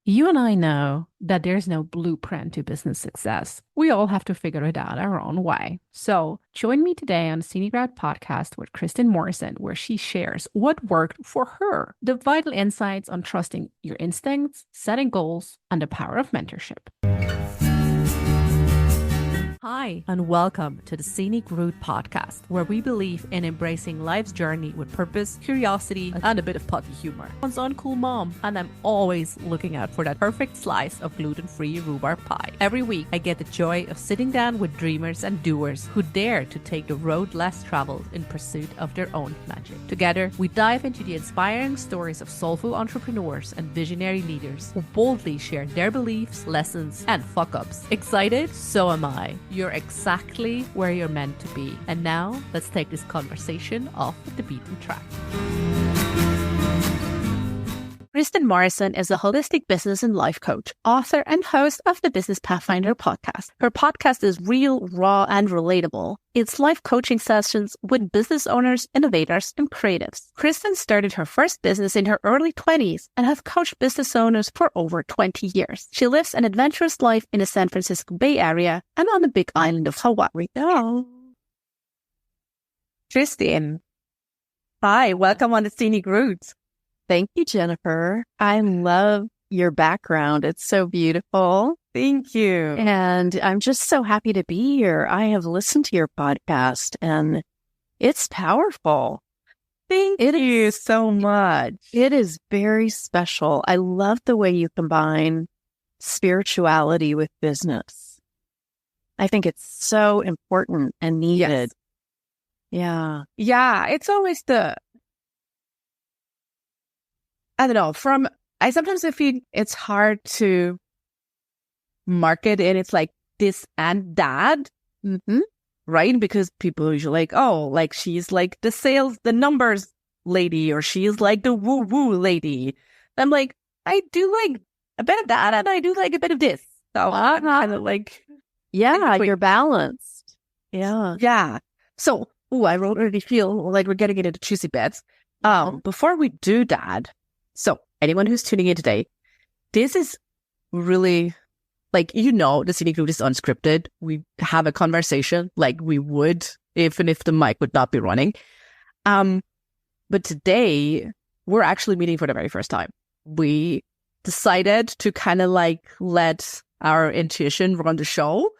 You and I know that there's no blueprint to business success. We all have to figure it out our own way. So join me today on the Scenic Route podcast with Kristin Morrison, where she shares what worked for her, the vital insights on trusting your instincts, setting goals, and the power of mentorship. Hi, and welcome to the Scenic Route podcast, where we believe in embracing life's journey with purpose, curiosity, and a bit of puppy humor. I'm an uncool mom, and I'm always looking out for that perfect slice of gluten-free rhubarb pie. Every week, I get the joy of sitting down with dreamers and doers who dare to take the road less traveled in pursuit of their own magic. Together, we dive into the inspiring stories of soulful entrepreneurs and visionary leaders who boldly share their beliefs, lessons, and fuck-ups. Excited? So am I. You're exactly where you're meant to be. And now, let's take this conversation off the beaten track. Kristin Morrison is a holistic business and life coach, author, and host of the Business Pathfinder podcast. Her podcast is real, raw, and relatable. It's life coaching sessions with business owners, innovators, and creatives. Kristin started her first business in her early 20s and has coached business owners for over 20 years. She lives an adventurous life in the San Francisco Bay Area and on the big island of Hawaii. Oh. Kristin, hi, welcome on the Scenic Route. Thank you, Jennifer. I love your background. It's so beautiful. Thank you. And I'm just so happy to be here. I have listened to your podcast and it's powerful. Thank you so much. It is very special. I love the way you combine spirituality with business. I think it's so important and needed. Yes. Yeah. It's always I don't know, I sometimes feel it's hard to market it. It's like this and that, right? Because people usually like, oh, like she's like the numbers lady, or she's like the woo-woo lady. I'm like, I do like a bit of that and I do like a bit of this. So I'm kind of like... Yeah, you're balanced. Yeah. Yeah. So, I already feel like we're getting into juicy bits. Before we do that, so anyone who's tuning in today, this is really, like, the Scenic Route is unscripted. We have a conversation like we would even if the mic would not be running. But today we're actually meeting for the very first time. We decided to kind of like let our intuition run the show.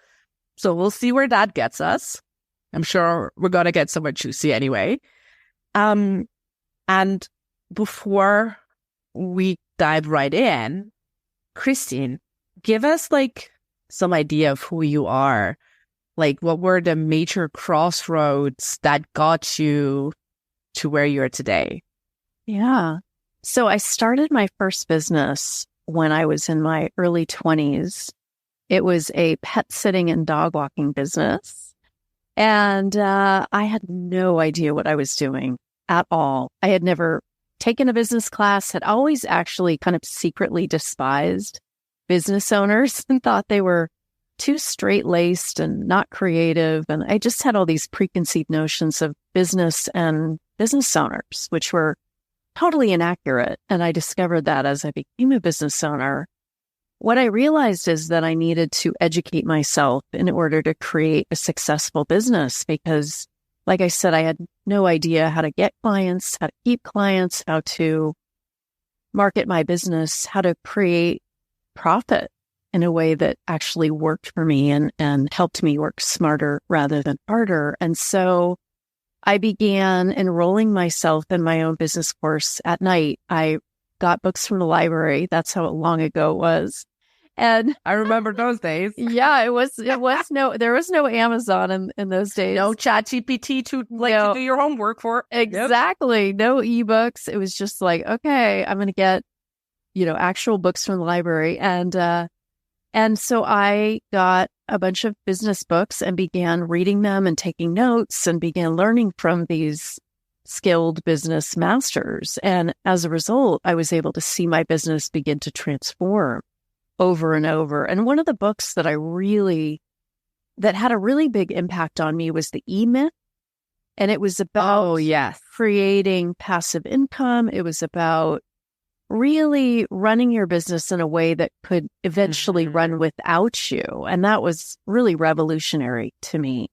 So we'll see where that gets us. I'm sure we're going to get somewhere juicy anyway. And before we dive right in, Kristin, give us like some idea of who you are. Like, what were the major crossroads that got you to where you are today? Yeah. So I started my first business when I was in my early 20s. It was a pet sitting and dog walking business. And I had no idea what I was doing at all. I had never taken a business class, had always actually kind of secretly despised business owners and thought they were too straight-laced and not creative. And I just had all these preconceived notions of business and business owners, which were totally inaccurate. And I discovered that as I became a business owner. What I realized is that I needed to educate myself in order to create a successful business because, like I said, I had no idea how to get clients, how to keep clients, how to market my business, how to create profit in a way that actually worked for me and helped me work smarter rather than harder. And so I began enrolling myself in my own business course at night. I got books from the library. That's how long ago it was. And I remember those days. Yeah, there was no Amazon in those days. No ChatGPT to do your homework for. Exactly. Yep. No ebooks. It was just like, okay, I'm going to get, actual books from the library. And so I got a bunch of business books and began reading them and taking notes and began learning from these skilled business masters. And as a result, I was able to see my business begin to transform over and over. And one of the books that had a really big impact on me was the E-Myth. And it was about creating passive income. It was about really running your business in a way that could eventually run without you. And that was really revolutionary to me.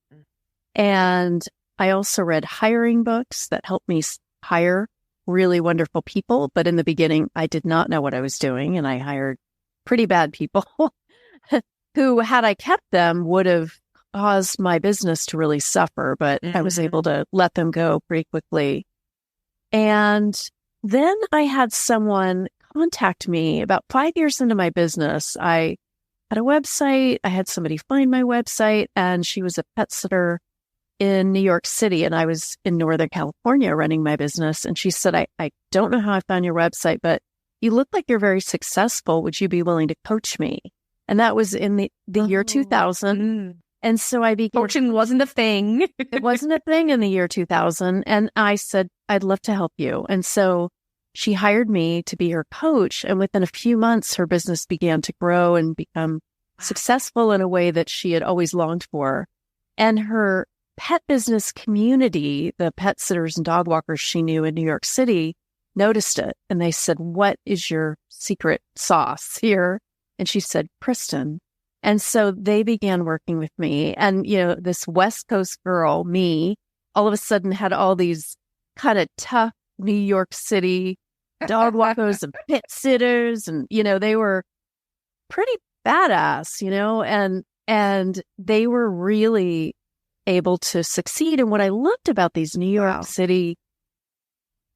And I also read hiring books that helped me hire really wonderful people. But in the beginning, I did not know what I was doing. And I hired pretty bad people who, had I kept them, would have caused my business to really suffer. But I was able to let them go pretty quickly. And then I had someone contact me about 5 years into my business. I had a website. I had somebody find my website, and she was a pet sitter in New York City. And I was in Northern California running my business. And she said, I don't know how I found your website, but you look like you're very successful. Would you be willing to coach me? And that was in the year 2000. And so I began. Coaching wasn't a thing. It wasn't a thing in the year 2000. And I said, I'd love to help you. And so she hired me to be her coach. And within a few months, her business began to grow and become successful in a way that she had always longed for. And her pet business community, the pet sitters and dog walkers she knew in New York City, noticed it. And they said, what is your secret sauce here? And she said, Kristin. And so they began working with me. And, this West Coast girl, me, all of a sudden had all these kind of tough New York City dog walkers and pet sitters. And, they were pretty badass, and they were really able to succeed. And what I loved about these New York City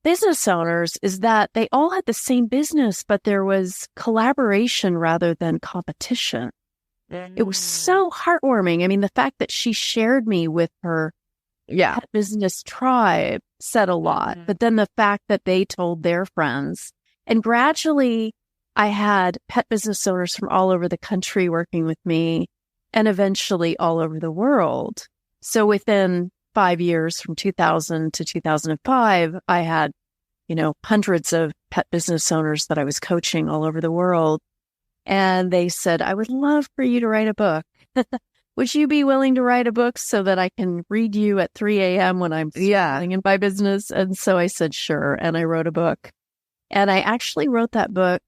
business owners is that they all had the same business, but there was collaboration rather than competition. It was so heartwarming. I mean, the fact that she shared me with her pet business tribe said a lot. But then the fact that they told their friends, and gradually I had pet business owners from all over the country working with me, and eventually all over the world. So within 5 years, from 2000 to 2005, I had, hundreds of pet business owners that I was coaching all over the world. And they said, I would love for you to write a book. Would you be willing to write a book so that I can read you at 3 a.m. when I'm struggling in my business? And so I said, sure. And I wrote a book. And I actually wrote that book,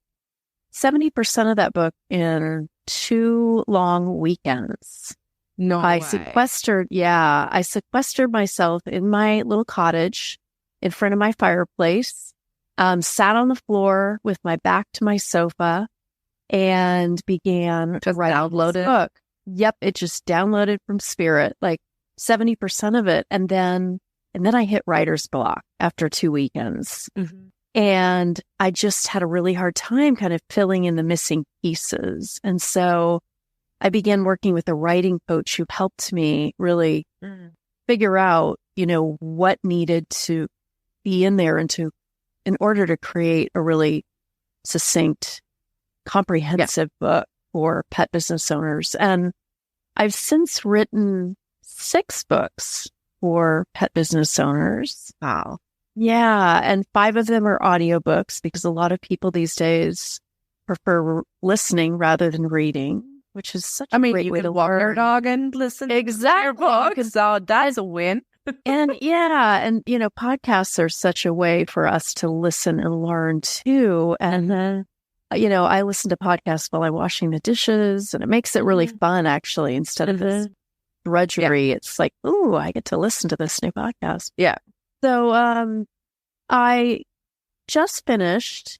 70% of that book, in 2 long weekends. I sequestered myself in my little cottage in front of my fireplace, sat on the floor with my back to my sofa, and began to write this book. Yep, it just downloaded from Spirit, like 70% of it. And then I hit writer's block after 2 weekends. And I just had a really hard time kind of filling in the missing pieces. And so I began working with a writing coach who helped me really figure out, what needed to be in there in order to create a really succinct, comprehensive book for pet business owners. And I've since written 6 books for pet business owners. Wow. Yeah. And 5 of them are audiobooks because a lot of people these days prefer listening rather than reading, which is such a great way to walk learn. your dog and listen Exactly. to your book. So that's a win. And podcasts are such a way for us to listen and learn too. And then, I listen to podcasts while I'm washing the dishes, and it makes it really fun, actually, instead of this drudgery. It's like, ooh, I get to listen to this new podcast. Yeah. So I just finished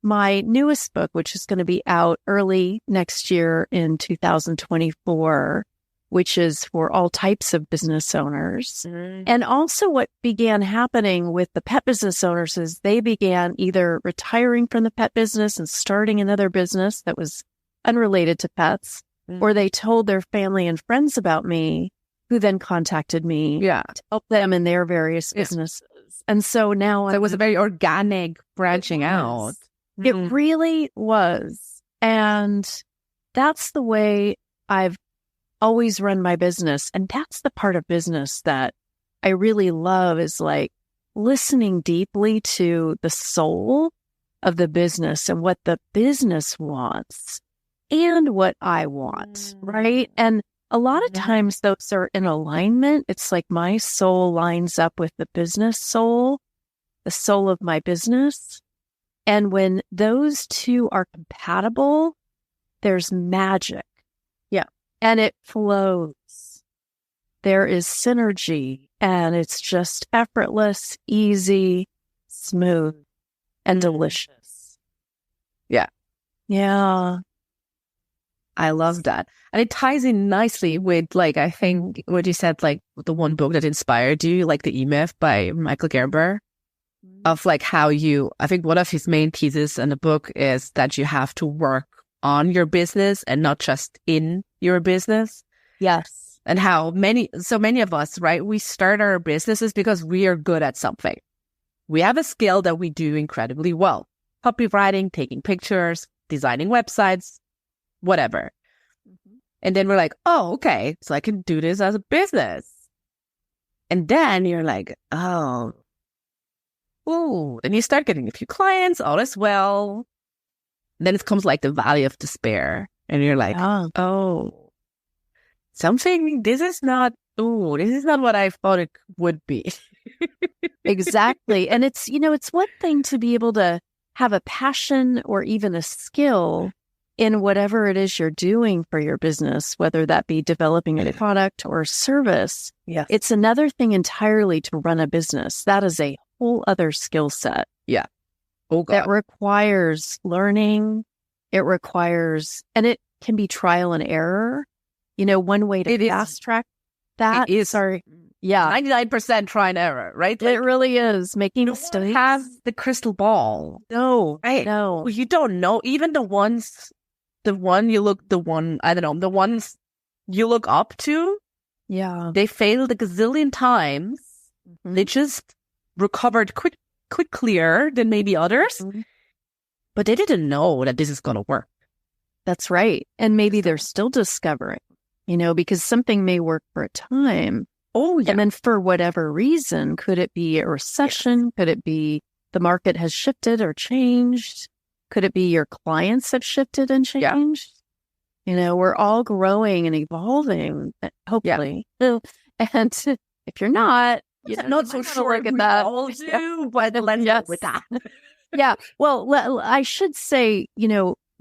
my newest book, which is going to be out early next year in 2024, which is for all types of business owners. And also what began happening with the pet business owners is they began either retiring from the pet business and starting another business that was unrelated to pets, or they told their family and friends about me, who then contacted me to help them in their various businesses. And so now it was a very organic branching out. It really was. And that's the way I've always run my business. And that's the part of business that I really love, is like listening deeply to the soul of the business and what the business wants and what I want, right? And a lot of times those are in alignment. It's like my soul lines up with the business soul, the soul of my business. And when those two are compatible, there's magic. Yeah. And it flows. There is synergy, and it's just effortless, easy, smooth, and delicious. Yeah. Yeah. I love that. And it ties in nicely with, like, I think what you said, like the one book that inspired you, like the E-Myth by Michael Gerber, of like how I think one of his main theses in the book is that you have to work on your business and not just in your business. Yes. And how so many of us, right? We start our businesses because we are good at something. We have a skill that we do incredibly well. Copywriting, taking pictures, designing websites, whatever. And then we're like, oh, okay, so I can do this as a business. And then you're like, oh, then you start getting a few clients, all is well. Then it comes like the valley of despair. And you're like, oh, this is not what I thought it would be. Exactly. And it's one thing to be able to have a passion or even a skill in whatever it is you're doing for your business, whether that be developing a product or service. Yes. It's another thing entirely to run a business. That is a whole other skill set. Yeah. Oh, God. That requires learning. And it can be trial and error. One way to fast track that. It is. Yeah. 99% try and error, right? It really is. Making mistakes. Don't have the crystal ball. No. Right. No. You don't know. Even the ones you look up to. Yeah. They failed a gazillion times. Mm-hmm. They just recovered quicker than maybe others. Mm-hmm. But they didn't know that this is going to work. That's right. And maybe they're still discovering, because something may work for a time. Oh, yeah. And then for whatever reason, could it be a recession? Yes. Could it be the market has shifted or changed? Could it be your clients have shifted and changed? Yeah. We're all growing and evolving, hopefully. Yeah. And if you're not, not so sure at that. All do, but let's go with that. Yeah. Well, I should say,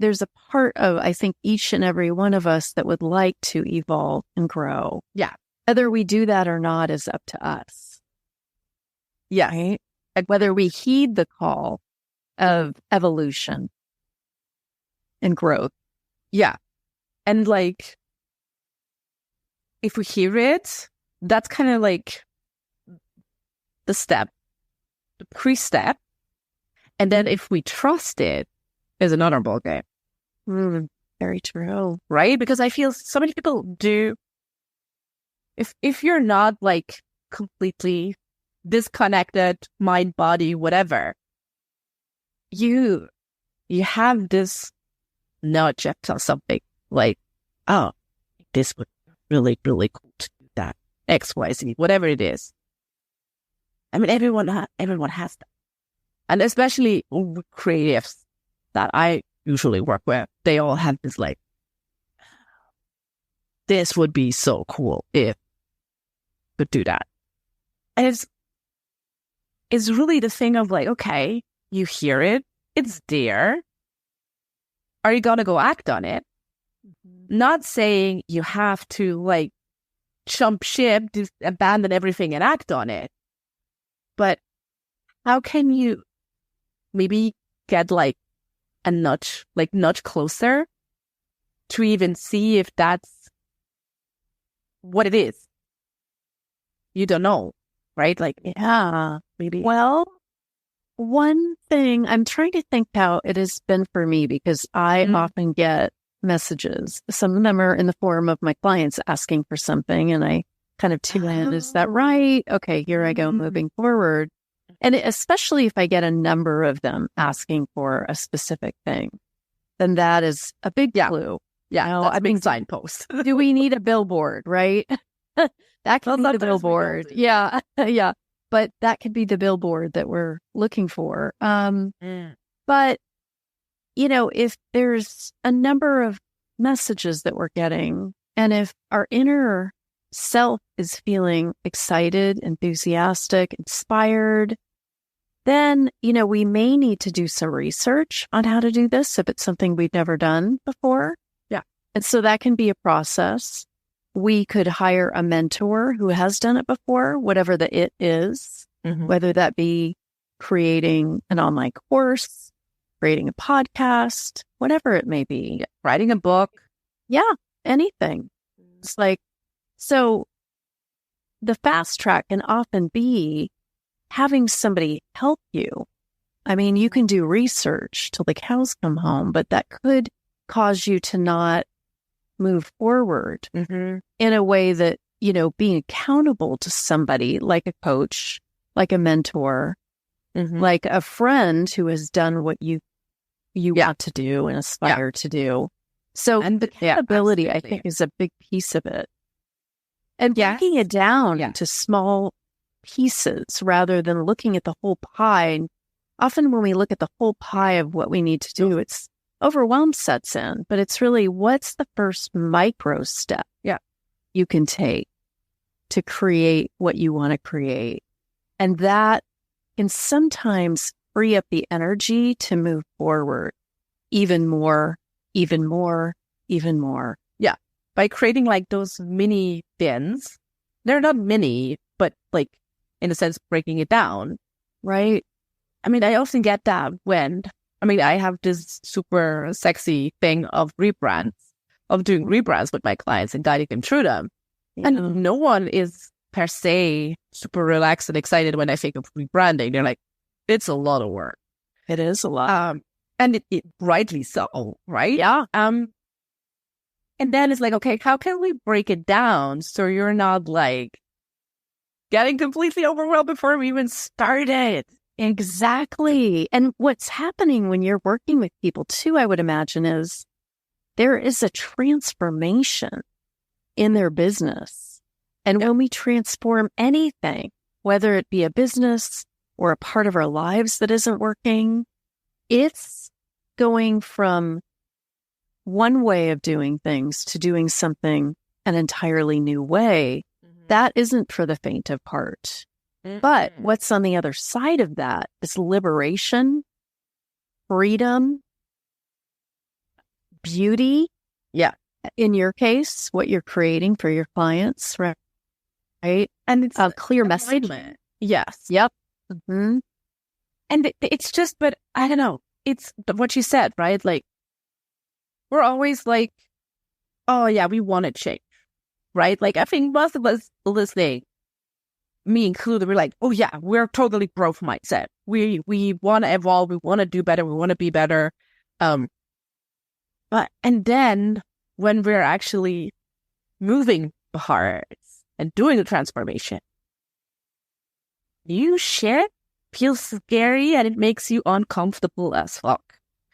there's a part of, I think, each and every one of us that would like to evolve and grow. Yeah. Whether we do that or not is up to us. Yeah. Right? Like whether we heed the call of evolution and growth. Yeah. And like, if we hear it, that's kind of like the pre-step. And then if we trust it, is another ballgame. Very true. Right? Because I feel so many people do. If you're not like completely disconnected, mind, body, whatever, you have this nudge to something like, oh, this would be really, really cool to do that. X, Y, Z, whatever it is. I mean, everyone has that. And especially creatives that I usually work with, they all have this like, this would be so cool if we could do that. And it's really the thing of like, okay, you hear it, it's there. Are you gonna go act on it? Mm-hmm. Not saying you have to like jump ship, abandon everything and act on it. But how can you maybe get like a nudge closer to even see if that's what it is? You don't know, right? Like, yeah, maybe. Well, one thing I'm trying to think how it has been for me, because I often get messages. Some of them are in the form of my clients asking for something, and I kind of tune in. Is that right? Okay, here I go moving forward. And especially if I get a number of them asking for a specific thing, then that is a big clue. Yeah, that's a big signpost. Do we need a billboard, right? That could be the billboard. Yeah, yeah. But that could be the billboard that we're looking for. But, if there's a number of messages that we're getting, and if our inner self is feeling excited, enthusiastic, inspired, then, we may need to do some research on how to do this if it's something we've never done before. Yeah. And so that can be a process. We could hire a mentor who has done it before, whatever the it is, whether that be creating an online course, creating a podcast, whatever it may be. Yeah. Writing a book. Yeah, anything. It's like, so the fast track can often be having somebody help you. I mean, you can do research till the cows come home, but that could cause you to not move forward in a way that, being accountable to somebody like a coach, like a mentor, like a friend who has done what you want to do and aspire to do. So And accountability, I think, is a big piece of it. And breaking it down to small pieces rather than looking at the whole pie. And often when we look at the whole pie of what we need to do, it's overwhelm sets in, but it's really what's the first micro step you can take to create what you want to create. And that can sometimes free up the energy to move forward even more. Yeah. By creating like those mini bins. They're not mini, but like in a sense, breaking it down. Right. I mean, I often get that I have this super sexy thing of doing rebrands with my clients and guiding them through them. Yeah. And no one is per se super relaxed and excited when I think of rebranding. They're like, it's a lot of work. It is a lot. And it rightly so, right? Yeah. And then it's like, okay, how can we break it down so you're not like getting completely overwhelmed before we even started? Exactly. And what's happening when you're working with people too, I would imagine, is there is a transformation in their business. And when we transform anything, whether it be a business or a part of our lives that isn't working, it's going from one way of doing things to doing something an entirely new way. That isn't for the faint of heart. But what's on the other side of that is liberation, freedom, beauty. Yeah. In your case, what you're creating for your clients, right? And it's a clear message. Yes. Yep. And it's just, but I don't know. It's what you said, right? Like, we're always like, oh yeah, we want to change, right? Like, I think most of us listening, me included, we're like, oh yeah, we're totally growth mindset. We want to evolve. We want to do better. We want to be better. And then when we're actually moving parts and doing the transformation, new shit feels scary and it makes you uncomfortable as fuck.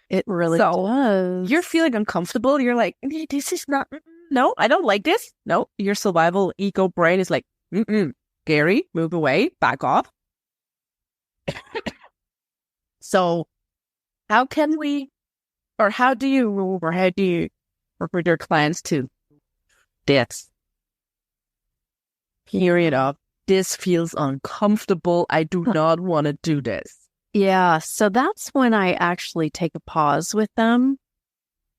It really does. You're feeling uncomfortable. You're like, this is not, no, I don't like this. No, your survival ego brain is like, scary, move away, back off. So how do you work with your clients to this period of, this feels uncomfortable, I do not want to do this? Yeah, so that's when I actually take a pause with them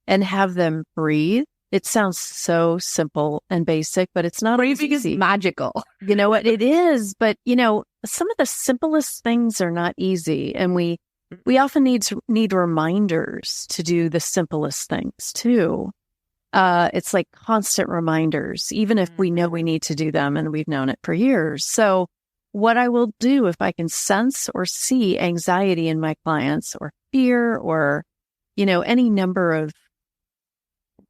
and have them breathe. It sounds so simple and basic, but it's not Breathing easy. is magical. You know what? It is, but some of the simplest things are not easy, and we often need reminders to do the simplest things too. It's like constant reminders, even if we know we need to do them and we've known it for years. So what I will do if I can sense or see anxiety in my clients or fear or, any number of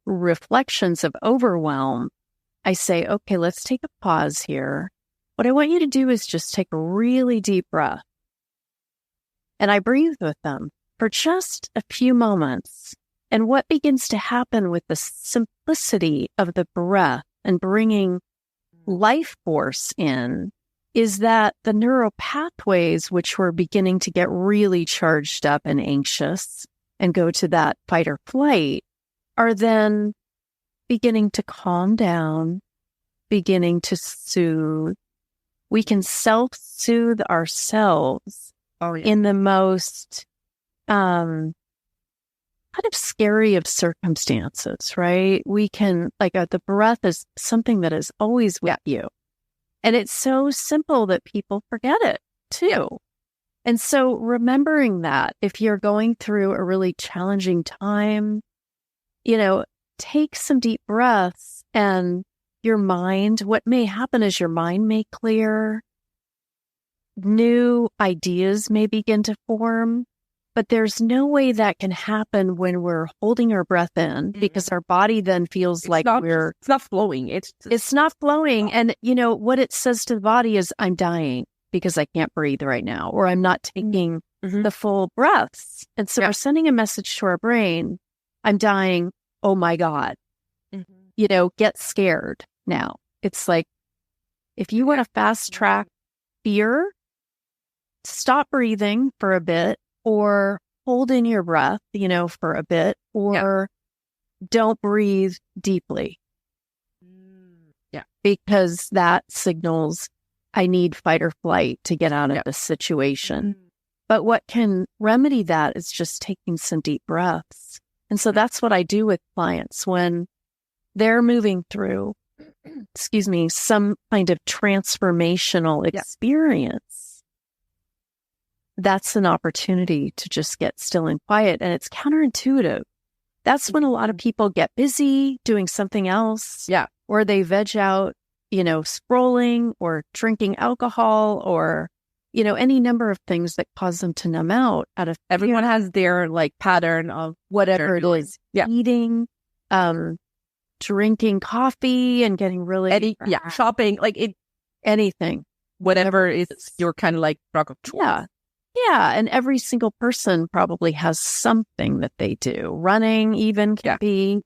reflections of overwhelm, I say, okay, let's take a pause here. What I want you to do is just take a really deep breath. And I breathe with them for just a few moments. And what begins to happen with the simplicity of the breath and bringing life force in is that the neural pathways, which were beginning to get really charged up and anxious and go to that fight or flight, are then beginning to calm down, beginning to soothe. We can self-soothe ourselves Oh, yeah. in the most kind of scary of circumstances, right? We can, like, the breath is something that is always with you. And it's so simple that people forget it too. Yeah. And so remembering that if you're going through a really challenging time, take some deep breaths, and what may happen is your mind may clear, new ideas may begin to form, but there's no way that can happen when we're holding our breath in, because our body then feels It's like it's not flowing. It's not flowing. And what it says to the body is, I'm dying because I can't breathe right now, or I'm not taking the full breaths. And so we're sending a message to our brain, I'm dying. Oh my God. Get scared now. It's like, if you want to fast track fear, stop breathing for a bit, or hold in your breath, for a bit, or don't breathe deeply. Yeah. Because that signals I need fight or flight to get out of the situation. But what can remedy that is just taking some deep breaths. And so that's what I do with clients when they're moving through, some kind of transformational experience. That's an opportunity to just get still and quiet. And it's counterintuitive. That's when a lot of people get busy doing something else. Yeah. Or they veg out, scrolling or drinking alcohol, or, any number of things that cause them to numb out out of Everyone has their pattern of whatever it is. Yeah. Eating, drinking coffee and getting really shopping, anything. Whatever is your kind of drug of choice. Yeah. Yeah. And every single person probably has something that they do. Running even can be,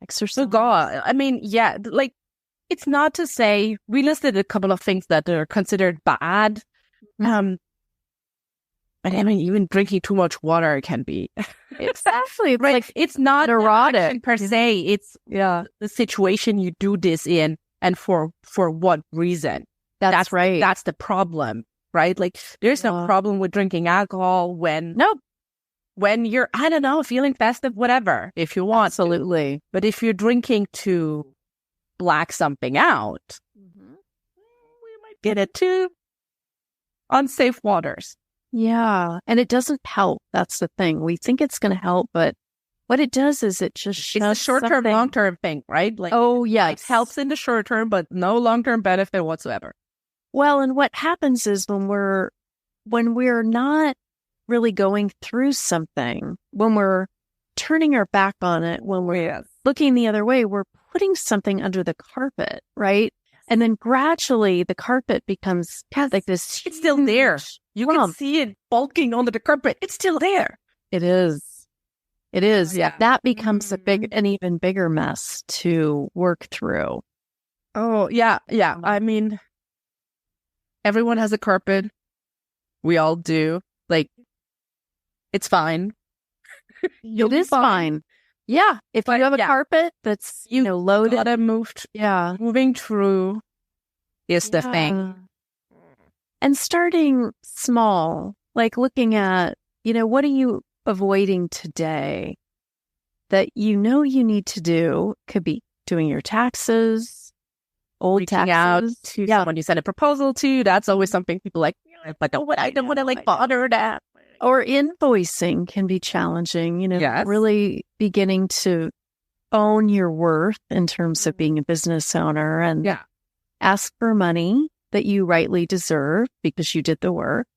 exercise. So God, I mean, it's not to say we listed a couple of things that are considered bad. But I mean, even drinking too much water can be exactly right. It's not erotic per se. It's the situation you do this in, and for what reason. That's right. That's the problem, right? There's no problem with drinking alcohol when you're, I don't know, feeling festive, whatever, if you want. Absolutely. But if you're drinking to black something out, we might get it to unsafe waters. Yeah. And it doesn't help. That's the thing. We think it's going to help, but what it does is it just it's a short-term, long-term thing, right? Yes. It helps in the short term, but no long-term benefit whatsoever. Well, and what happens is when we're not really going through something, when we're turning our back on it, when we're looking the other way, we're putting something under the carpet, right? And then gradually the carpet becomes like this. It's still there. You can see it bulking under the carpet. It's still there. It is. It is. Yeah. That becomes an even bigger mess to work through. Oh, yeah. Yeah. I mean, everyone has a carpet. We all do. It's fine. It is fine. Yeah. If you have a carpet that's, loaded. Moving through is the thing. And starting small, looking at, what are you avoiding today that you need to do? Could be doing your taxes, reaching out to someone you send a proposal to. That's always something people I don't want to bother that. Or invoicing can be challenging, really beginning to own your worth in terms of being a business owner and ask for money that you rightly deserve because you did the work.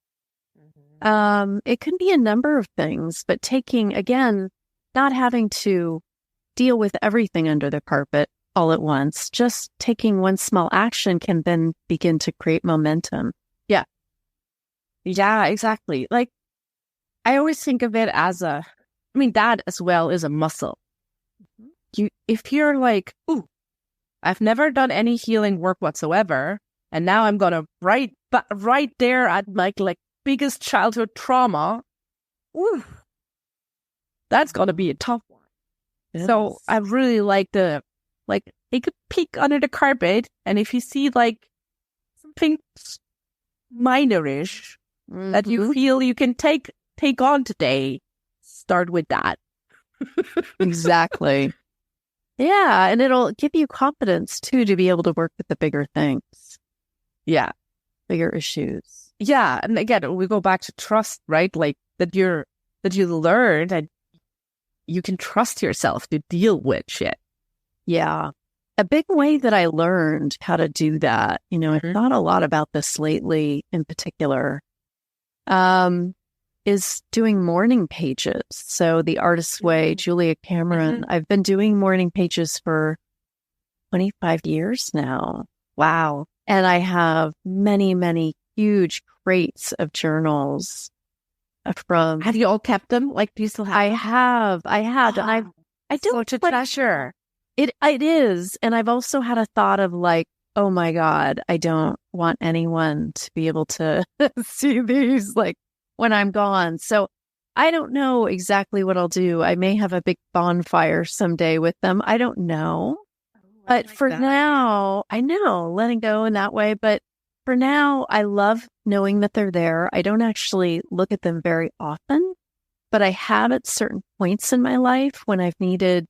It can be a number of things, but taking, again, not having to deal with everything under the carpet all at once, just taking one small action can then begin to create momentum. Yeah. Yeah, exactly. I always think of it as that as well is a muscle. If you're ooh, I've never done any healing work whatsoever, and now I'm gonna right there at my biggest childhood trauma. Ooh, that's gonna be a tough one. Yes. So I really like take a peek under the carpet, and if you see something minorish that you feel you can take on today. Start with that. Exactly. Yeah. And it'll give you confidence too, to be able to work with the bigger things. Yeah. Bigger issues. Yeah. And again, we go back to trust, right? Like that you learned and you can trust yourself to deal with shit. Yeah. A big way that I learned how to do that, I've thought a lot about this lately in particular, is doing morning pages. So the Artist's Way, Julia Cameron, I've been doing morning pages for 25 years now. Wow. And I have many, many huge crates of journals from. Have you all kept them? Like, do you still have I them? have. And I don't such a treasure. It is. And I've also had a thought of like, oh my God, I don't want anyone to be able to see these like when I'm gone. So I don't know exactly what I'll do. I may have a big bonfire someday with them. I don't know. But like for now, I know letting go in that way. But for now, I love knowing that they're there. I don't actually look at them very often, but I have at certain points in my life when I've needed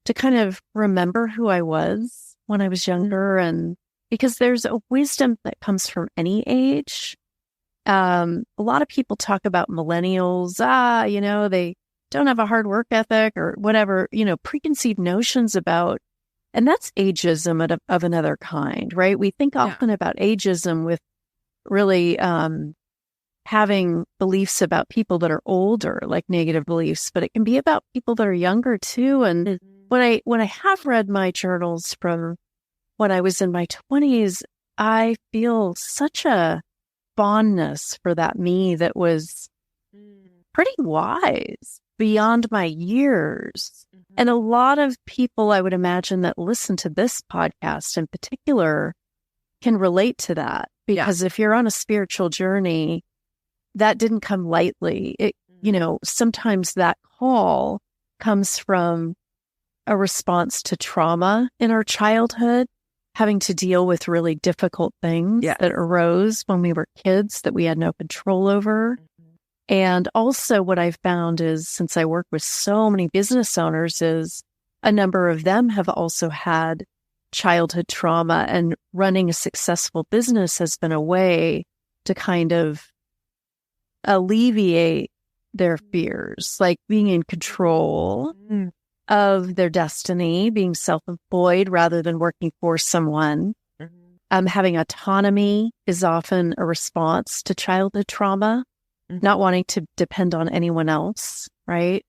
to kind of remember who I was when I was younger. And because there's a wisdom that comes from any age. A lot of people talk about millennials, they don't have a hard work ethic or whatever, preconceived notions about, and that's ageism of another kind, right? We think often about ageism with really having beliefs about people that are older, like negative beliefs, but it can be about people that are younger too. And when I have read my journals from when I was in my 20s, I feel such a fondness for that me that was pretty wise beyond my years. And a lot of people, I would imagine, that listen to this podcast in particular can relate to that. Because if you're on a spiritual journey, that didn't come lightly. Sometimes that call comes from a response to trauma in our childhood, having to deal with really difficult things that arose when we were kids that we had no control over. And also what I've found is, since I work with so many business owners, is a number of them have also had childhood trauma, and running a successful business has been a way to kind of alleviate their fears, like being in control of their destiny, being self-employed rather than working for someone. Having autonomy is often a response to childhood trauma, not wanting to depend on anyone else, right?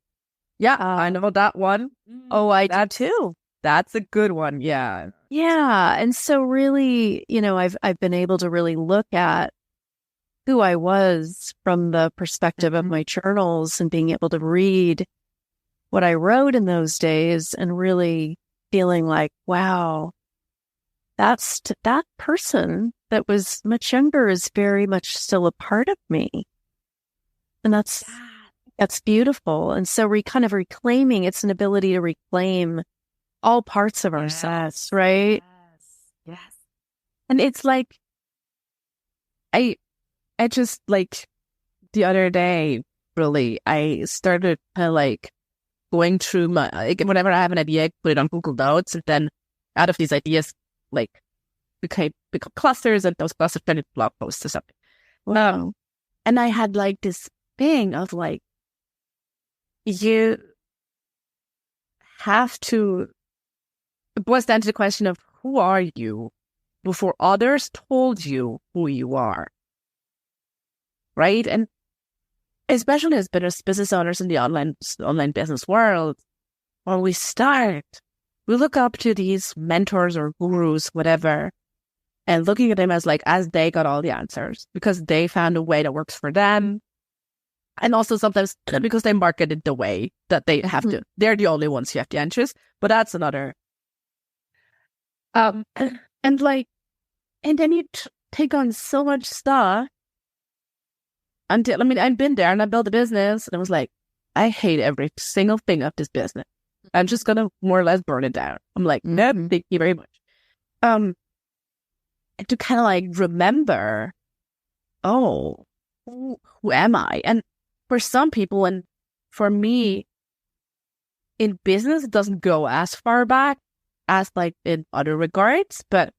Yeah, I know that one. Oh, I do too. That's a good one. Yeah. Yeah. And so really, I've been able to really look at who I was from the perspective of my journals, and being able to read what I wrote in those days and really feeling like, wow, that person that was much younger is very much still a part of me. And that's beautiful. And so kind of reclaiming, it's an ability to reclaim all parts of ourselves, right? Yes. And it's like, I just like the other day, really, I started kind of like going through whenever I have an idea, I put it on Google Notes, and then out of these ideas, like become clusters, and those clusters turned into blog posts or something. Wow. And I had like this thing of like, you have to, it boils down to the question of who are you before others told you who you are, right? And especially as business owners in the online business world, when we start, we look up to these mentors or gurus, whatever, and looking at them as they got all the answers because they found a way that works for them. And also sometimes because they market it the way that they have to, they're the only ones who have the answers. But that's another. And then you take on so much stuff until, I've been there and I built a business and I was like, I hate every single thing of this business. I'm just going to more or less burn it down. I'm like, nope, thank you very much. And to kind of like remember, oh, who am I? And for some people, and for me, in business, it doesn't go as far back as like in other regards. But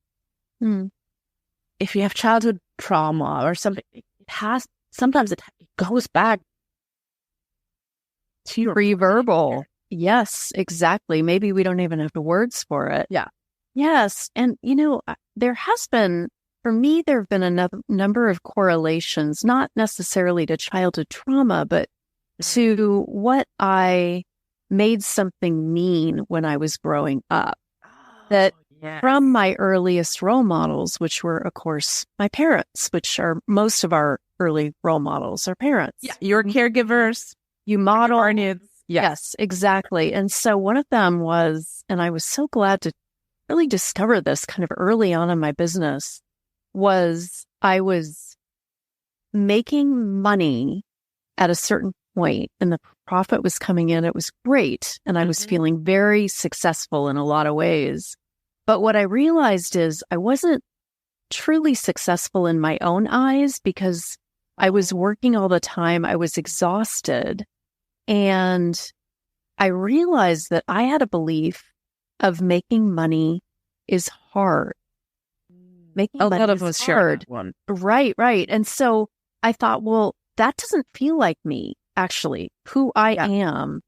if you have childhood trauma or something, sometimes it goes back to your pre-verbal. Yes, exactly. Maybe we don't even have the words for it. Yeah. Yes. And, there have been a number of correlations, not necessarily to childhood trauma, but to what I made something mean when I was growing up. That from my earliest role models, which were, of course, my parents, which are most of our early role models are parents. Yeah, your caregivers. You model our needs. Yes, exactly. And so one of them was, and I was so glad to really discover this kind of early on in my business, was I was making money at a certain point and the profit was coming in. It was great. And I was feeling very successful in a lot of ways. But what I realized is I wasn't truly successful in my own eyes because I was working all the time. I was exhausted. And I realized that I had a belief of making money is hard. Making money is hard. One. Right. And so I thought, well, that doesn't feel like me, actually, who I am.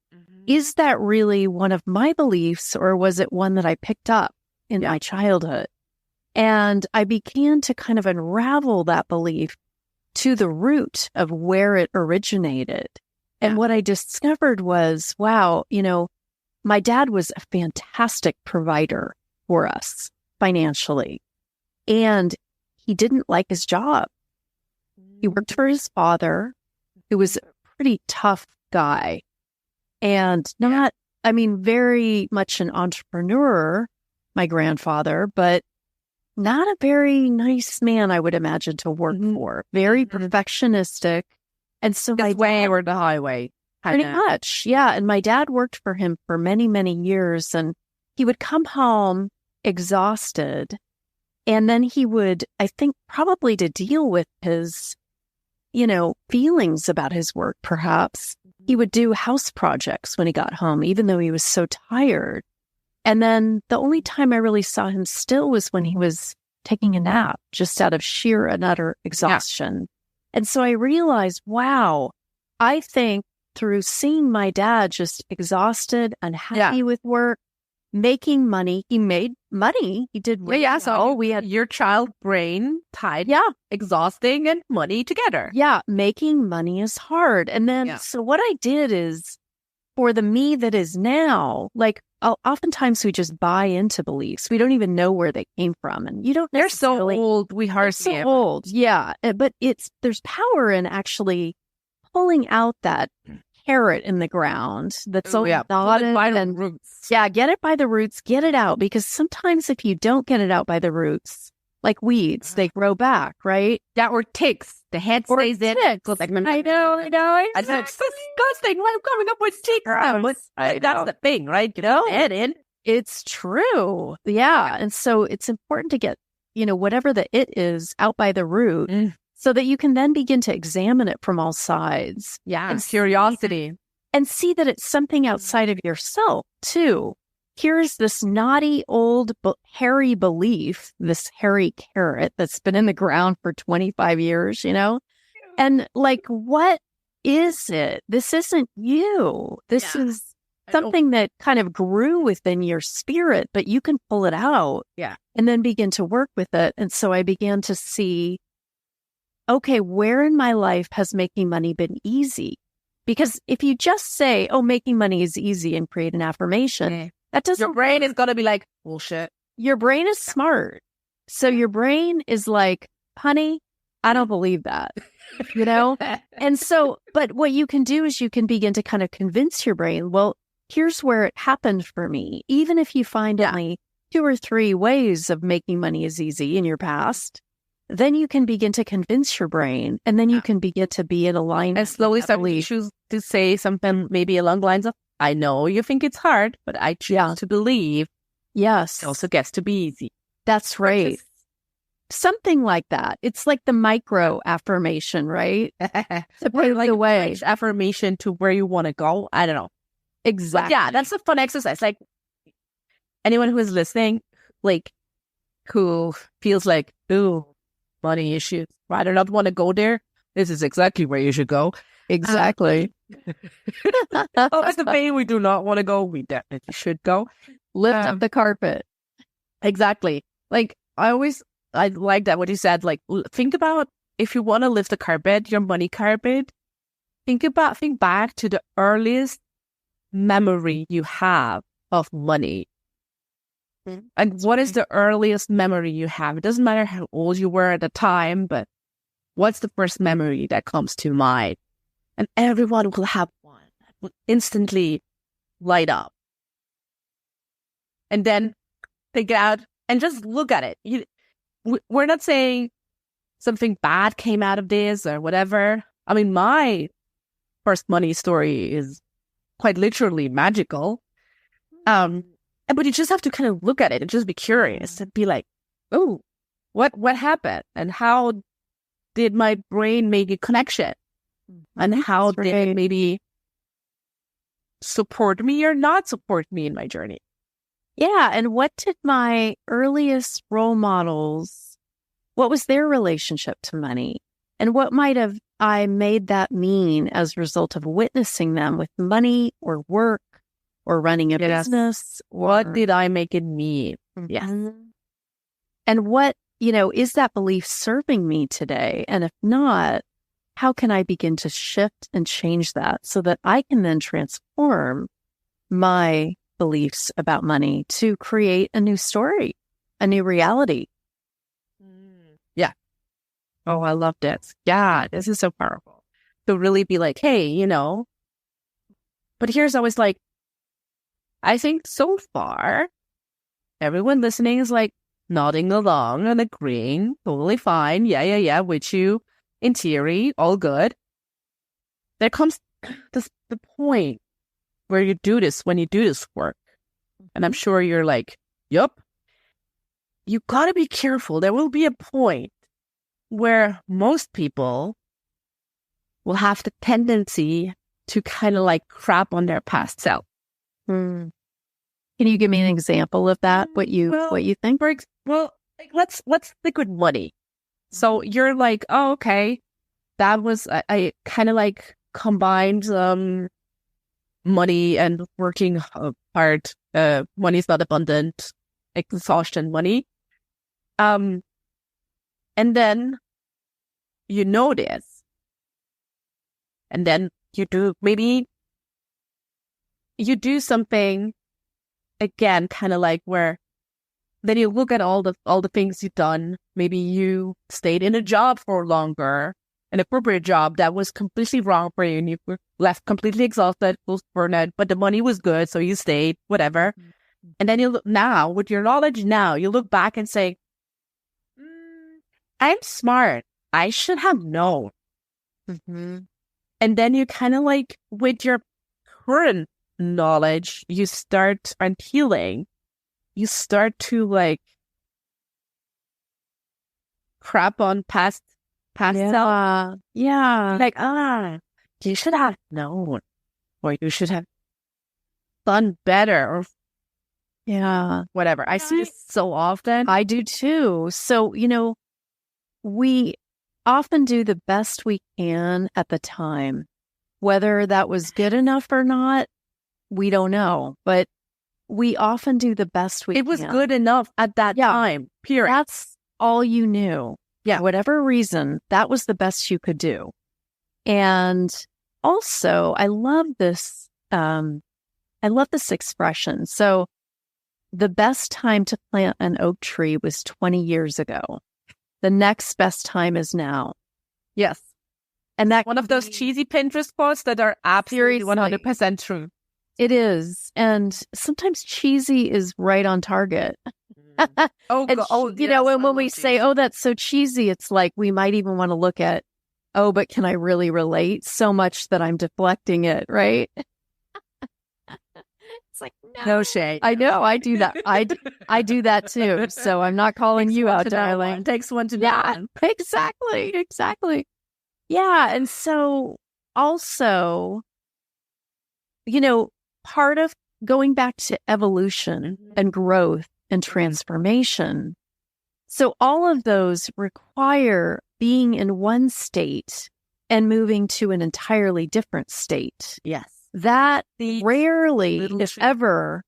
Is that really one of my beliefs, or was it one that I picked up in my childhood? And I began to kind of unravel that belief to the root of where it originated. And what I discovered was, wow, my dad was a fantastic provider for us financially. And he didn't like his job. He worked for his father, who was a pretty tough guy and very much an entrepreneur, my grandfather, but not a very nice man, I would imagine, to work for. Very perfectionistic. And so my way or the highway. Pretty much. Yeah. And my dad worked for him for many, many years, and he would come home exhausted. And then he would, I think, probably to deal with his, feelings about his work, perhaps, he would do house projects when he got home, even though he was so tired. And then the only time I really saw him still was when he was taking a nap, just out of sheer and utter exhaustion. Yeah. And so I realized, wow, I think through seeing my dad just exhausted, unhappy with work, making money, he made money. He did really well. So we had your child brain tied, exhausting and money together. Yeah, making money is hard. And then, so what I did is, for the me that is now, like, oftentimes we just buy into beliefs. We don't even know where they came from. And you don't They're so old, we hardly so old. Yeah. But there's power in actually pulling out that carrot in the ground that's knotted by the roots. Yeah, get it by the roots, get it out. Because sometimes if you don't get it out by the roots, like weeds, they grow back, right? Yeah, or ticks. The head stays in. I know. And that's disgusting. I'm coming up with ticks. That's the thing, right? Head in. It's true. Yeah. And so it's important to get, whatever the it is out by the root so that you can then begin to examine it from all sides. Yeah. And curiosity. And see that it's something outside of yourself, too. Here's this naughty old hairy belief, this hairy carrot that's been in the ground for 25 years, And like, what is it? This isn't you. This is something that kind of grew within your spirit, but you can pull it out and then begin to work with it. And so I began to see, okay, where in my life has making money been easy? Because if you just say, oh, making money is easy and create an affirmation, that doesn't. Your brain is going to be like, bullshit. Your brain is smart. So your brain is like, honey, I don't believe that, And so, but what you can do is you can begin to kind of convince your brain, well, here's where it happened for me. Even if you find only 2 or 3 ways of making money is easy in your past, then you can begin to convince your brain, and then you can begin to be in alignment. And slowly start to choose to say something maybe along the lines of, I know you think it's hard, but I choose to believe. Yes. It also gets to be easy. That's right. Something like that. It's like the micro affirmation, right? To pave like the way. affirmation to where you want to go. I don't know. Exactly. But yeah, that's a fun exercise. Like anyone who is listening, like who feels like, ooh, money issues, I do not want to go there. This is exactly where you should go. Exactly. Oh, it's the way we do not want to go. We definitely should go. Lift up the carpet. Exactly. Like I like that what you said. Like think about if you want to lift the carpet, your money carpet. Think back to the earliest memory you have of money. And what is the earliest memory you have? It doesn't matter how old you were at the time, but what's the first memory that comes to mind? And everyone will have one that will instantly light up. And then take it out and just look at it. We're not saying something bad came out of this or whatever. I mean, my first money story is quite literally magical. But you just have to kind of look at it and just be curious and be like, oh, what happened? And how did my brain make a connection? And how did it maybe support me or not support me in my journey? Yeah. And what did my earliest role models, what was their relationship to money? And what might have I made that mean as a result of witnessing them with money or work or running a business? What did I make it mean? Yes. And what, is that belief serving me today? And if not, how can I begin to shift and change that so that I can then transform my beliefs about money to create a new story, a new reality? Yeah. Oh, I love this. Yeah, this is so powerful. To really be like, hey, but here's always like, I think so far, everyone listening is like nodding along and agreeing, totally fine. Yeah, with you. In theory, all good. There comes the point where you do this, when you do this work. And I'm sure you're like, yup. You gotta be careful. There will be a point where most people will have the tendency to kind of like crap on their past self. Can you give me an example of that? What you think? Let's stick with money. So you're like, oh, okay, that was I kind of like combined money and working hard. Money is not abundant, exhaustion money. And then you know this, and then you do something again, kind of like where then you look at all the things you've done. Maybe you stayed in a job for longer, an appropriate job that was completely wrong for you, and you were left completely exhausted, full burnout, but the money was good, so you stayed, whatever. And then you look now, with your knowledge now, you look back and say, I'm smart. I should have known. And then you kind of like, with your current knowledge, you start unhealing. You start to like crap on past self. Yeah. Like, you should have known, or you should have done better, or whatever. I see this so often. I do too. So, we often do the best we can at the time. Whether that was good enough or not, we don't know. But we often do the best we can. It was good enough at that time, period. That's all you knew. Yeah. For whatever reason, that was the best you could do. And also, I love this expression. So the best time to plant an oak tree was 20 years ago. The next best time is now. Yes. And that one of those cheesy Pinterest posts that are absolutely 100% true. It is. And sometimes cheesy is right on target. When we say, oh, that's so cheesy, it's like we might even want to look at, oh, but can I really relate so much that I'm deflecting it, right? It's like, No shade. I know. I do that. I do that too. So I'm not calling you out, darling. Takes one to know. Yeah, exactly. Yeah. And so also, part of going back to evolution and growth and transformation. So all of those require being in one state and moving to an entirely different state. Yes. That rarely, if ever,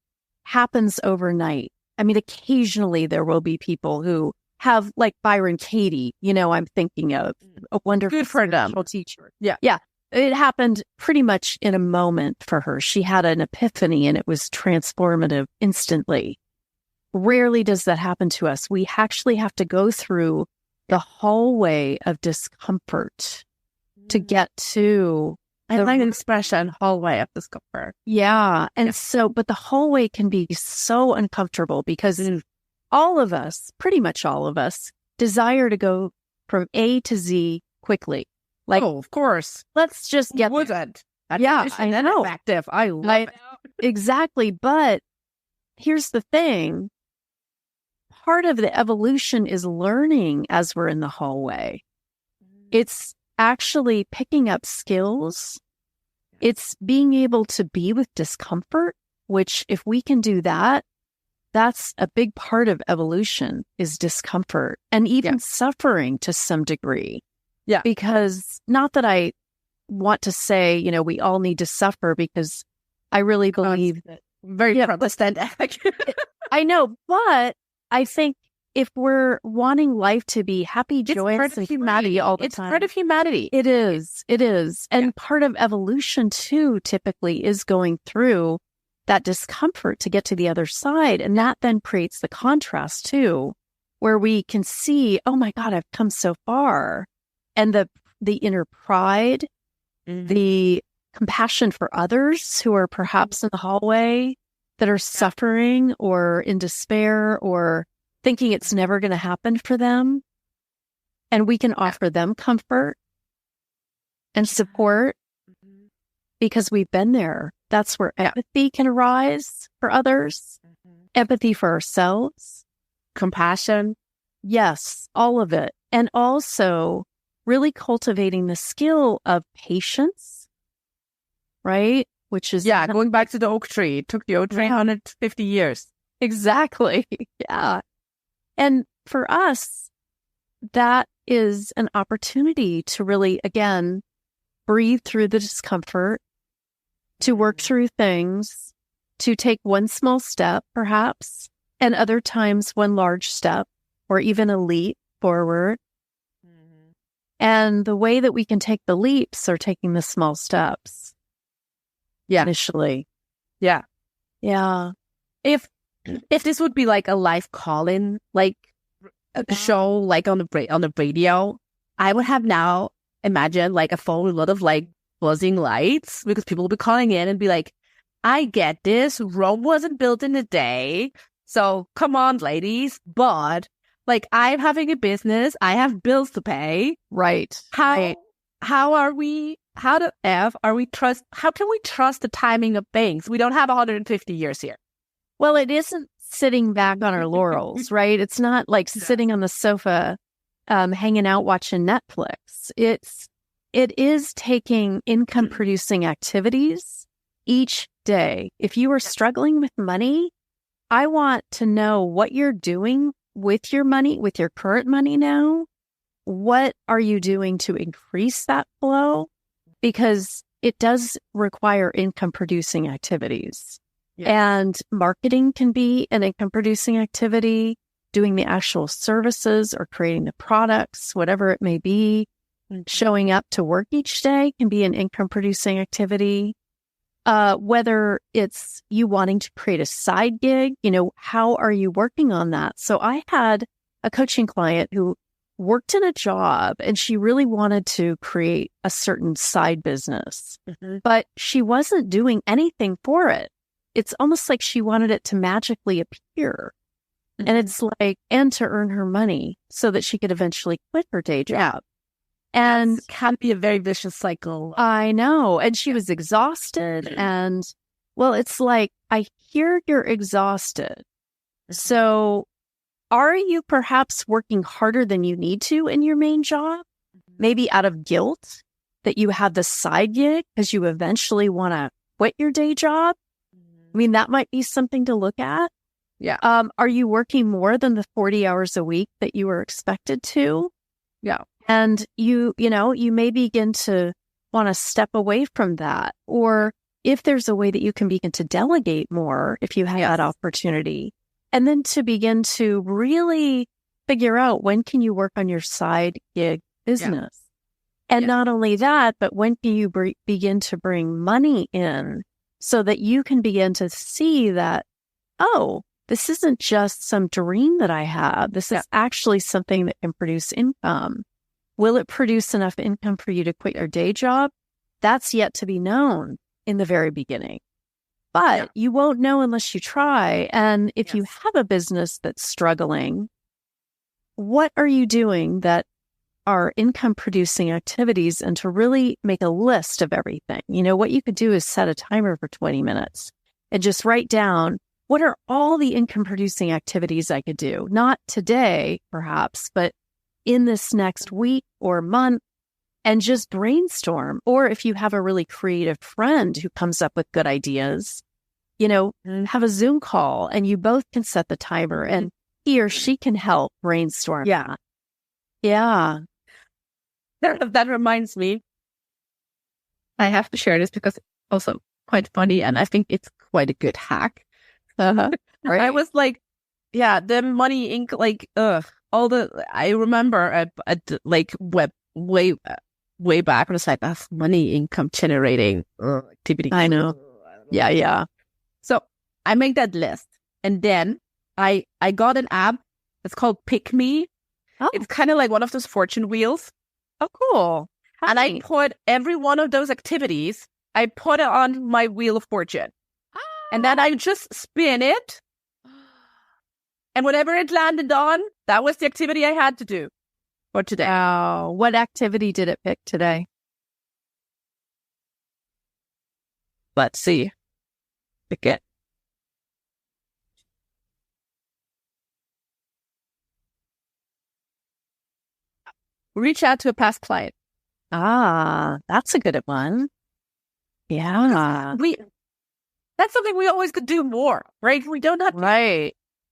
happens overnight. I mean, occasionally there will be people who have, like Byron Katie, I'm thinking of a wonderful Good for them. teacher. Yeah. Yeah. It happened pretty much in a moment for her. She had an epiphany and it was transformative instantly. Rarely does that happen to us. We actually have to go through the hallway of discomfort to get to I like an expression, hallway of discomfort. Yeah. And so, but the hallway can be so uncomfortable because all of us, pretty much all of us, desire to go from A to Z quickly. Like, oh, of course. Let's just get wouldn't. Yeah, I know. Effective. I love it. Exactly. But here's the thing. Part of the evolution is learning as we're in the hallway. It's actually picking up skills. It's being able to be with discomfort, which if we can do that, that's a big part of evolution is discomfort and even suffering to some degree. Yeah. Because not that I want to say, we all need to suffer because I really believe that. Very problematic. I know, but I think if we're wanting life to be happy, joyous, and humanity all the time. It's part of humanity. It is. And part of evolution too, typically, is going through that discomfort to get to the other side. And that then creates the contrast too, where we can see, oh my God, I've come so far. And the inner pride, the compassion for others who are perhaps in the hallway that are suffering or in despair or thinking it's never going to happen for them. And we can offer them comfort and support because we've been there. That's where empathy can arise for others, empathy for ourselves, compassion. Yes, all of it. And also really cultivating the skill of patience, right? Which is going back to the oak tree. It took the oak tree 150 years. Exactly. Yeah. And for us, that is an opportunity to really, again, breathe through the discomfort, to work through things, to take one small step, perhaps, and other times one large step, or even a leap forward. And the way that we can take the leaps are taking the small steps. Yeah. Initially. Yeah. Yeah. If this would be like a live call-in, like a show, like on the radio, I would have now imagined like a phone with a lot of like buzzing lights because people will be calling in and be like, I get this. Rome wasn't built in a day. So come on, ladies. But like I'm having a business. I have bills to pay. Right. How can we trust the timing of things? We don't have 150 years here. Well, it isn't sitting back on our laurels, right? It's not like sitting on the sofa, hanging out watching Netflix. It is taking income producing activities each day. If you are struggling with money, I want to know what you're doing with your money, with your current money now. What are you doing to increase that flow? Because it does require income producing activities. Yes. And marketing can be an income producing activity, doing the actual services or creating the products, whatever it may be. Showing up to work each day can be an income producing activity. Whether it's you wanting to create a side gig, how are you working on that? So I had a coaching client who worked in a job and she really wanted to create a certain side business, but she wasn't doing anything for it. It's almost like she wanted it to magically appear. And it's like, and to earn her money so that she could eventually quit her day job. And can be a very vicious cycle. I know. And she was exhausted and Well, it's like, I hear you're exhausted. So are you perhaps working harder than you need to in your main job? Maybe out of guilt that you have the side gig because you eventually want to quit your day job? I mean, that might be something to look at. Yeah. Are you working more than the 40 hours a week that you were expected to? Yeah. And you may begin to want to step away from that. Or if there's a way that you can begin to delegate more, if you have that opportunity, and then to begin to really figure out when can you work on your side gig business. And not only that, but when can you begin to bring money in so that you can begin to see that, oh, this isn't just some dream that I have. This is actually something that can produce income. Will it produce enough income for you to quit your day job? That's yet to be known in the very beginning. But you won't know unless you try. And if you have a business that's struggling, what are you doing that are income producing activities, and to really make a list of everything? What you could do is set a timer for 20 minutes and just write down, what are all the income producing activities I could do? Not today, perhaps, but in this next week or month, and just brainstorm. Or if you have a really creative friend who comes up with good ideas, have a Zoom call and you both can set the timer and he or she can help brainstorm. Yeah. Yeah. That reminds me, I have to share this because it's also quite funny and I think it's quite a good hack. Right. I was like, the Money Inc. I remember like way back when it's like, that's money income generating activity. I know. Yeah. So I make that list, and then I got an app. It's called Pick Me. Oh. It's kind of like one of those fortune wheels. Oh, cool. And I put every one of those activities, I put it on my wheel of fortune. And then I just spin it. And whatever it landed on, that was the activity I had to do for today. Wow. What activity did it pick today? Let's see. Pick it. Reach out to a past client. Ah, that's a good one. Yeah. That's something we always could do more, right? We don't have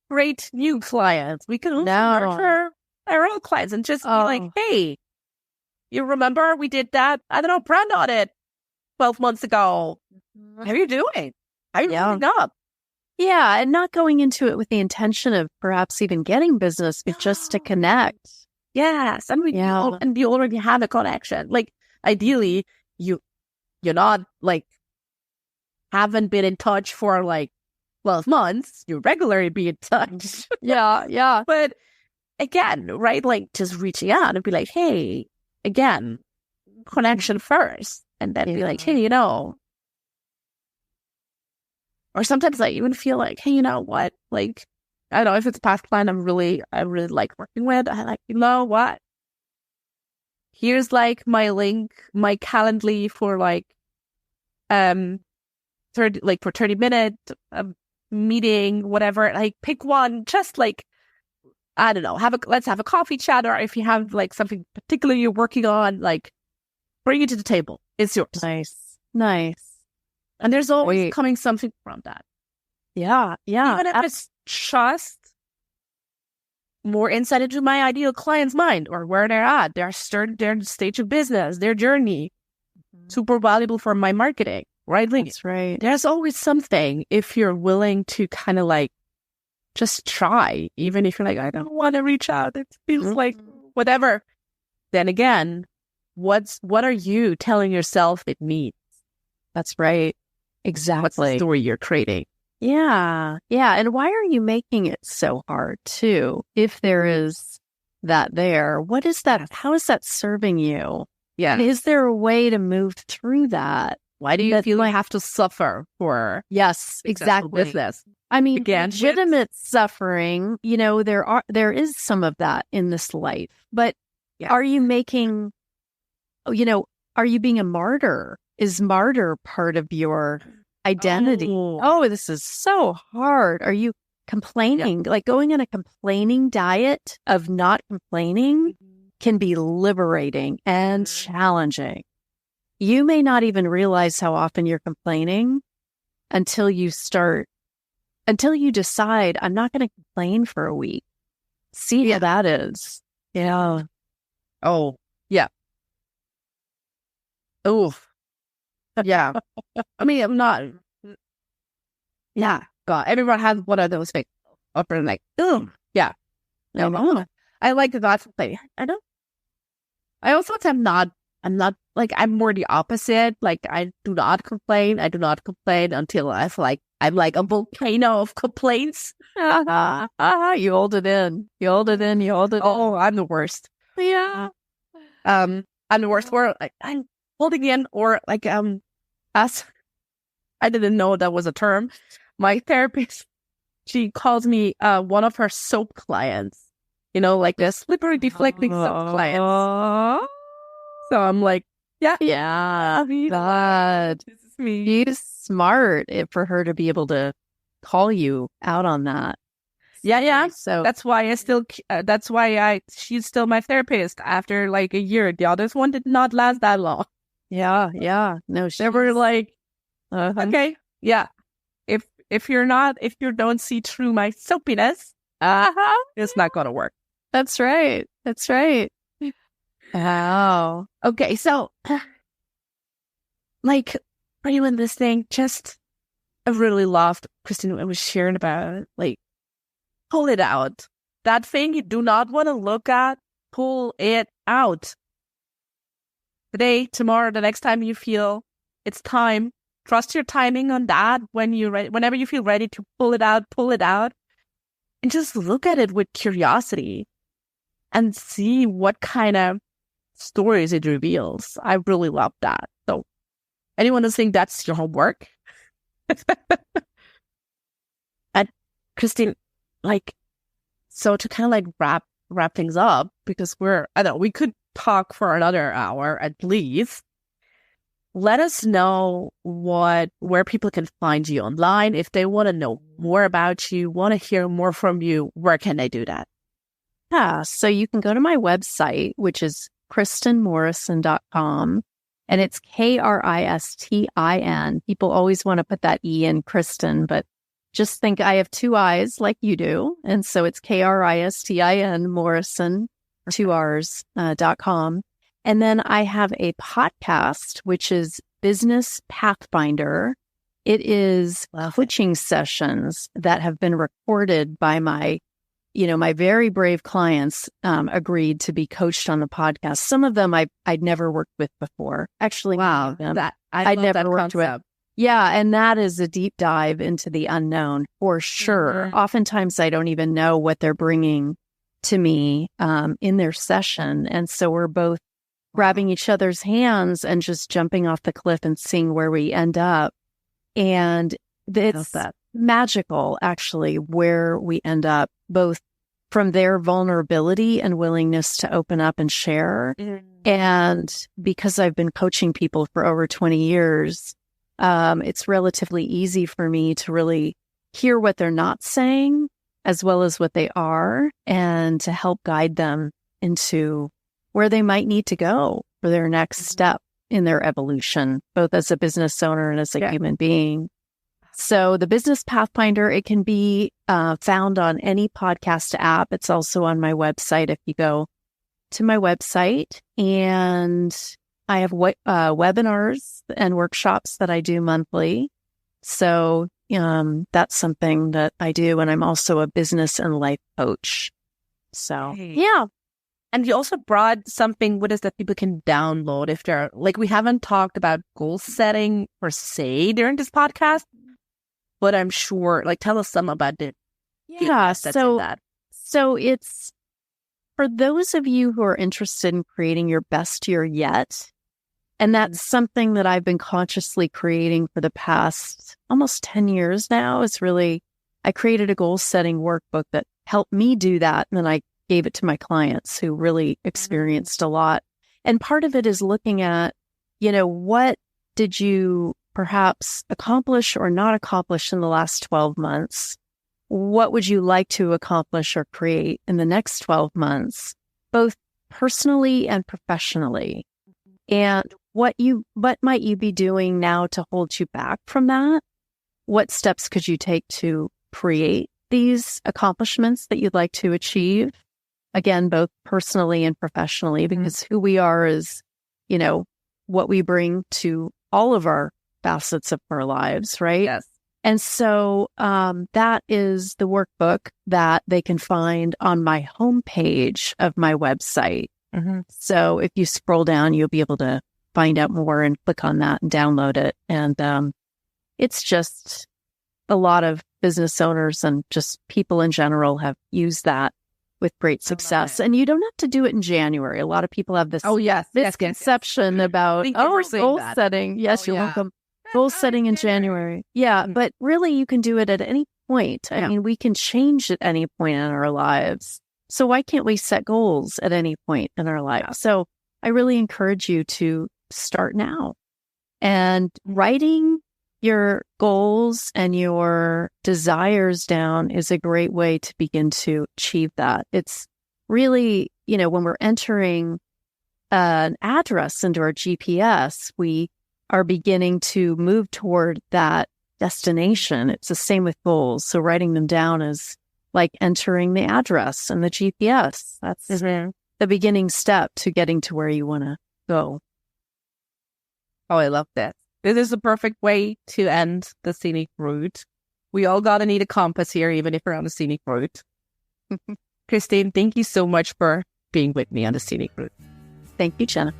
great new clients. We can nurture our old clients and just be like, hey, you remember we did that, I don't know, brand audit 12 months ago. How are you doing? How are you moving up? Yeah, and not going into it with the intention of perhaps even getting business, but just to connect. Yes, and and you already have a connection. Like, ideally, you're not like haven't been in touch for like 12 months. You regularly be in touch. Yeah. But again, right? Like, just reaching out and be like, hey, again, connection first, and then be like, hey, or sometimes I even feel like, hey, you know what? Like, I don't know if it's a past client I really like working with. I like, you know what? Here's like my link, my Calendly for like, 30 minute meeting, whatever. Like, pick one, just like, I don't know, let's have a coffee chat, or if you have like something particular you're working on, like, bring it to the table. It's yours. Nice. And there's always coming something from that. Yeah. Even if it's just more insight into my ideal client's mind, or where they're at, their stage of business, their journey. Super valuable for my marketing, right? Like, that's right. There's always something if you're willing to kind of like just try, even if you're like, I don't want to reach out. It feels like whatever. Then again, what are you telling yourself it needs? That's right. Exactly. What's the story you're creating? Yeah. And why are you making it so hard too? If there is that there, what is that? How is that serving you? Yeah. Is there a way to move through that? Why do you feel like you have to suffer for exactly business? I mean, legitimate suffering, there is some of that in this life, but are you making, are you being a martyr? Is martyr part of your identity. Oh, this is so hard. Are you complaining? Like going in a complaining diet of not complaining can be liberating and challenging. You may not even realize how often you're complaining until you decide, I'm not going to complain for a week. See how that is. Yeah. Oh, yeah. Oh, yeah. I mean, I'm not. Yeah. God, everyone has one of those things. Up and like, yeah. No, I like the not complaining. I also am not. I'm not like, I'm more the opposite. Like, I do not complain. I do not complain until I feel like I'm like a volcano of complaints. You hold it in. You hold it in. Oh, I'm the worst. Yeah. I'm the worst. Or like, I'm holding in, or like, as I didn't know that was a term. My therapist, she calls me one of her soap clients. You know, like the slippery, deflecting soap clients. So I'm like, yeah. God. This is me. She's smart for her to be able to call you out on that. Yeah. So that's why she's still my therapist after like a year. The others one did not last that long. Yeah. No, they were like, okay, yeah. If you don't see through my soapiness, it's not gonna work. That's right. Wow. Okay, so like, are you in this thing? I really loved Kristin was sharing about it. Like, pull it out. That thing you do not want to look at, pull it out. Today, tomorrow, the next time you feel it's time, trust your timing on that. Whenever you feel ready to pull it out, and just look at it with curiosity and see what kind of stories it reveals. I really love that. So, anyone who's saying that's your homework? And Kristin, like, so to kind of like wrap things up, because we could talk for another hour at least. Let us know where people can find you online. If they want to know more about you, want to hear more from you, where can they do that? Yeah, so you can go to my website, which is KristinMorrison.com, and it's Kristin. People always want to put that E in Kristin, but just think I have two I's like you do. And so it's Kristin Morrison, 2Rs.com. And then I have a podcast, which is Business Pathfinder. It is coaching sessions that have been recorded by my very brave clients, agreed to be coached on the podcast. Some of them I'd never worked with before. Actually, wow, I'd never worked with. Yeah, and that is a deep dive into the unknown for sure. Mm-hmm. Oftentimes, I don't even know what they're bringing to me in their session, and so we're both grabbing each other's hands and just jumping off the cliff and seeing where we end up. And it's magical, actually, where we end up, both from their vulnerability and willingness to open up and share. Mm-hmm. And because I've been coaching people for over 20 years, it's relatively easy for me to really hear what they're not saying as well as what they are, and to help guide them into where they might need to go for their next step in their evolution, both as a business owner and as a human being. So the Business Pathfinder, it can be found on any podcast app. It's also on my website if you go to my website. And I have webinars and workshops that I do monthly. So that's something that I do. And I'm also a business and life coach. So, yeah. And you also brought something with us that people can download if they're like, we haven't talked about goal setting per se during this podcast, but I'm sure, like, tell us some about it. Yeah. So it's for those of you who are interested in creating your best year yet. And that's something that I've been consciously creating for the past almost 10 years now. I created a goal setting workbook that helped me do that. And then I gave it to my clients who really experienced a lot. And part of it is looking at, what did you perhaps accomplish or not accomplish in the last 12 months? What would you like to accomplish or create in the next 12 months, both personally and professionally? And what might you be doing now to hold you back from that? What steps could you take to create these accomplishments that you'd like to achieve? Again, both personally and professionally, because who we are is, what we bring to all of our facets of our lives, right? Yes. And so that is the workbook that they can find on my homepage of my website. So if you scroll down, you'll be able to find out more and click on that and download it. And it's just a lot of business owners and just people in general have used that with great success. And you don't have to do it in January. A lot of people have this misconception about goal setting. Yes, you're welcome. Goal setting in January. Yeah, but really you can do it at any point. I mean, we can change at any point in our lives. So why can't we set goals at any point in our life? So I really encourage you to start now. And writing your goals and your desires down is a great way to begin to achieve that. It's really, when we're entering an address into our GPS, we are beginning to move toward that destination. It's the same with goals. So writing them down is like entering the address and the GPS. That's the beginning step to getting to where you want to go. Oh, I love that. This is the perfect way to end the scenic route. We all got to need a compass here, even if we're on the scenic route. Kristin, thank you so much for being with me on the scenic route. Thank you, Jenna.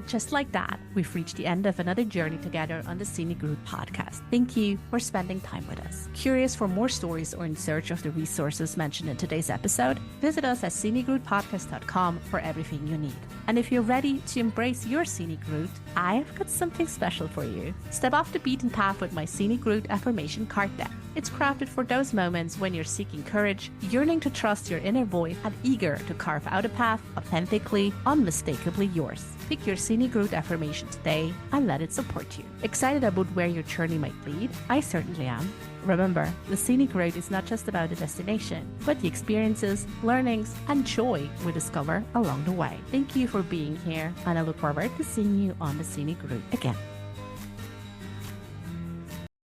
Just like that, we've reached the end of another journey together on the Scenic Route podcast. Thank you for spending time with us. Curious for more stories or in search of the resources mentioned in today's episode? Visit us at scenicroutepodcast.com for everything you need. And if you're ready to embrace your scenic route, I've got something special for you. Step off the beaten path with my Scenic Route affirmation card deck. It's crafted for those moments when you're seeking courage, yearning to trust your inner voice, and eager to carve out a path authentically, unmistakably yours. Pick your Scenic Route affirmation today and let it support you. Excited about where your journey might lead? I certainly am. Remember, the Scenic Route is not just about the destination, but the experiences, learnings, and joy we discover along the way. Thank you for being here, and I look forward to seeing you on the Scenic Route again.